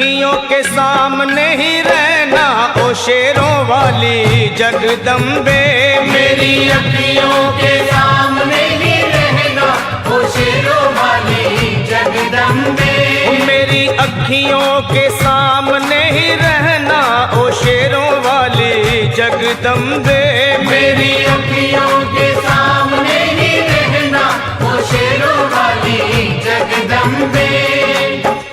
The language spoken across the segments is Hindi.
अखियों के सामने ही रहना ओ शेरों वाली जगदम्बे। मेरी अखियों के सामने ही रहना ओ शेरों वाली जगदम्बे। मेरी अखियों के सामने ही रहना ओ शेरों वाली जगदम्बे। मेरी अखियों के सामने ही रहना ओ शेरों वाली जगदम्बे।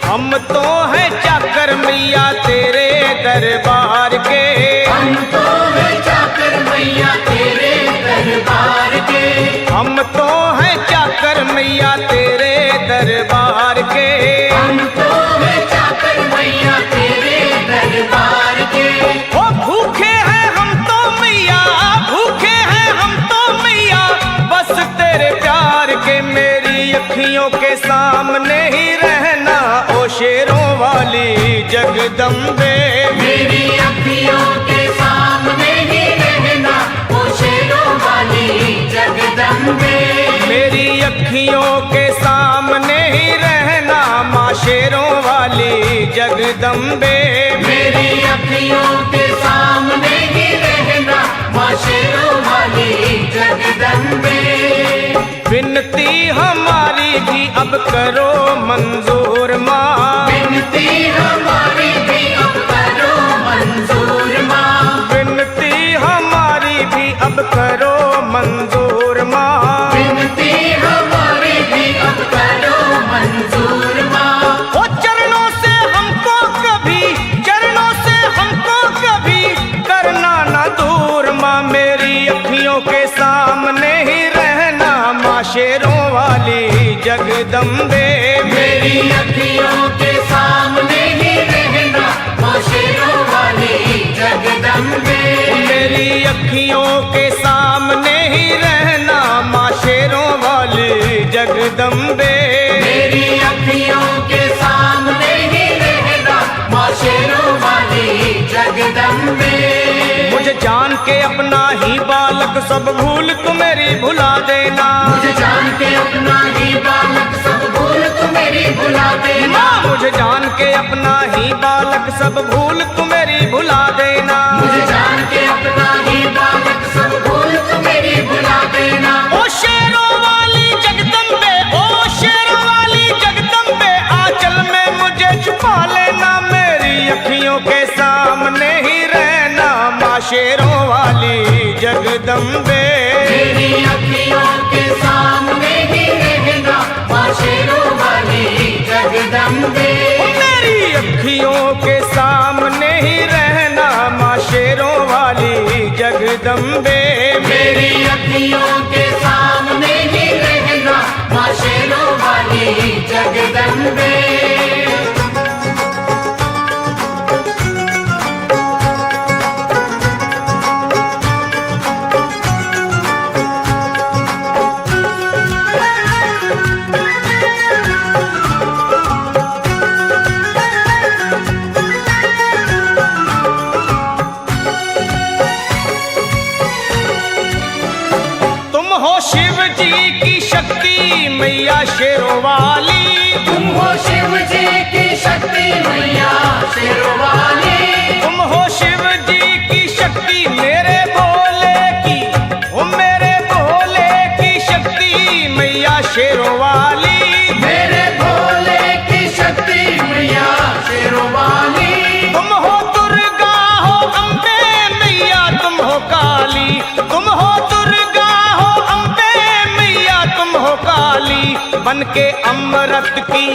हम तो हैं चाकर मैया तेरे दरबार के। हम तो हैं चाकर मैया तेरे दरबार के। हम तो हैं चाकर मैया तेरे दरबार के। हम तो हैं चाकर मैया तेरे दरबार के। ओ भूखे हैं हम तो मैया, भूखे हैं हम तो मैया बस तेरे प्यार के। मेरी अखियों के सामने ही रहना ओ शेरों वाली जगदम्बे। मेरी अखियों के सामने ही रहना ओ शेरों वाली जगदम्बे। मेरी अखियों के सामने ही रहना माँ शेरों वाली जगदम्बे। मेरी अखियों के सामने ही रहना माँ शेरों वाली जगदम्बे। विनती हमारी भी अब करो मंजूर माँ। विनती हमारी भी अब करो मंजूर माँ। विनती हमारी भी अब करो मंजूर माँ। विनती हमारी भी अब करो मंजूर माँ। ओ चरणों से हमको कभी, चरणों से हमको कभी करना ना दूर माँ। मेरी अखियों के सामने ही रहना माँ शेरों वाली जगदम्बे। मेरी अखियों के सामने ही रहना माँ शेरों वाली जगदम्बे। मेरी अखियों के सामने ही रहना माँ शेरों वाली जगदम्बे। मेरी अखियों के सामने ही रहना माँ शेरों वाली जगदम्बे। मुझे जान के अपना ही बालक सब भूल तू मेरी भुला देना। मुझे जान के अपना ही बालक सब भूल तू मेरी भुला देना। माँ मुझे जान के अपना ही बालक सब भूल तू मेरी भुला देना। मुझे जान के अपना ही बालक सब भूल तू मेरी भुला देना। ओ शेरों वाली जगदम्बे, ओ शेरों वाली जगदम्बे आंचल में मुझे छुपा लेना। मेरी अखियों के सामने ही रहना माँ शेरों वाली जगदम्बे। मेरी अखियों के सामने ही रहना माँ शेरों वाली जगदम्बे। मेरी अखियों के सामने ही रहना माँ शेरों वाली जगदम्बे। मेरी अखियों के सामने ही रहना माँ शेरों वाली जगदम्बे। शिव जी की शक्ति मैया शेरों वाली। तुम हो शिव जी की शक्ति मैया शेरों वाली। तुम हो शिव जी की शक्ति मेरे भोले की, ओ मेरे भोले की शक्ति मैया शेरों वाली। मेरे भोले की शक्ति मैया शेरों वाली। तुम हो दुर्गा हो अम्बे मैया तुम हो काली। तुम हो दुर्गा हो अम्बे मैया तुम हो काली। बन के अमृत की,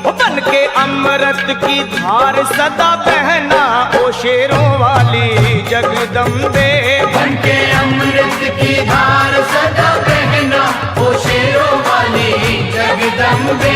बन के अमृत की धार सदा बहना ओ शेरों वाली जगदम्बे। बन के अमृत की धार सदा बहना ओ शेरों वाली जगदम्बे।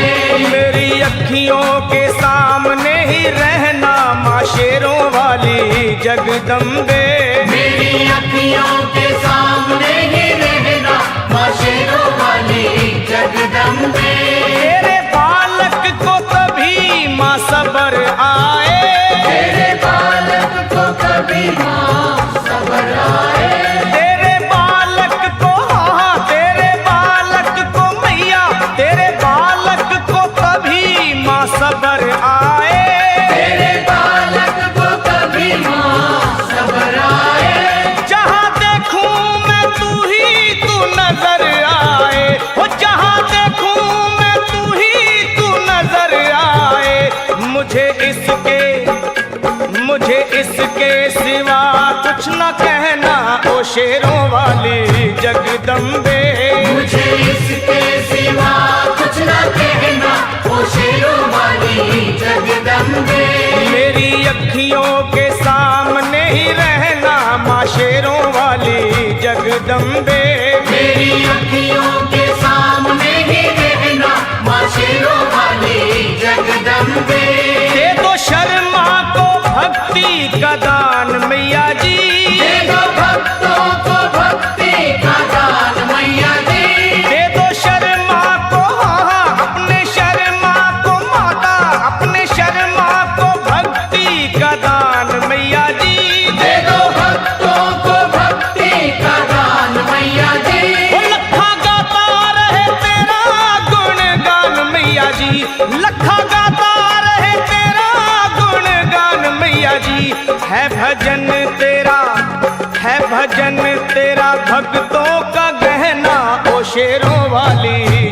मेरी अखियों के सामने ही रहना माँ शेरों वाली जगदम्बे। मेरी अखियों के सामने ही रहना माँ शेरों वाली जगदम्बे। तेरे बालक को कभी माँ सबर आए। तेरे बालक को कभी माँ सबर आए। तेरे बालक को, हाँ तेरे बालक को मैया, तेरे बालक को कभी माँ सबर आए। तेरे शेरों वाली जगदम्बे। मुझे इसके सिवा कुछ न कहना, ओ शेरों वाली जगदम्बे। मेरी अखियों के सामने ही रहना माँ शेरों वाली जगदम्बे। मेरी अखियों के सामने ही रहना, माँ शेरों वाली जगदम्बे। दे दो शर्मा को भक्ति का दान मैया जी, दे दो भक्तों को भक्ति का दान मैया जी। दे दो शर्मा को, हाँ अपने शर्मा को माता, अपने शर्मा को भक्ति का दान मैया जी। दे दो भक्तों को भक्ति का दान मैया जी। वो लखा गाता रहे तेरा गुणगान मैया जी, लखा गाता रहे तेरा गुणगान मैया जी। है भजन तेरा, है भजन तेरा भक्तों का गहना, ओ शेरों वाली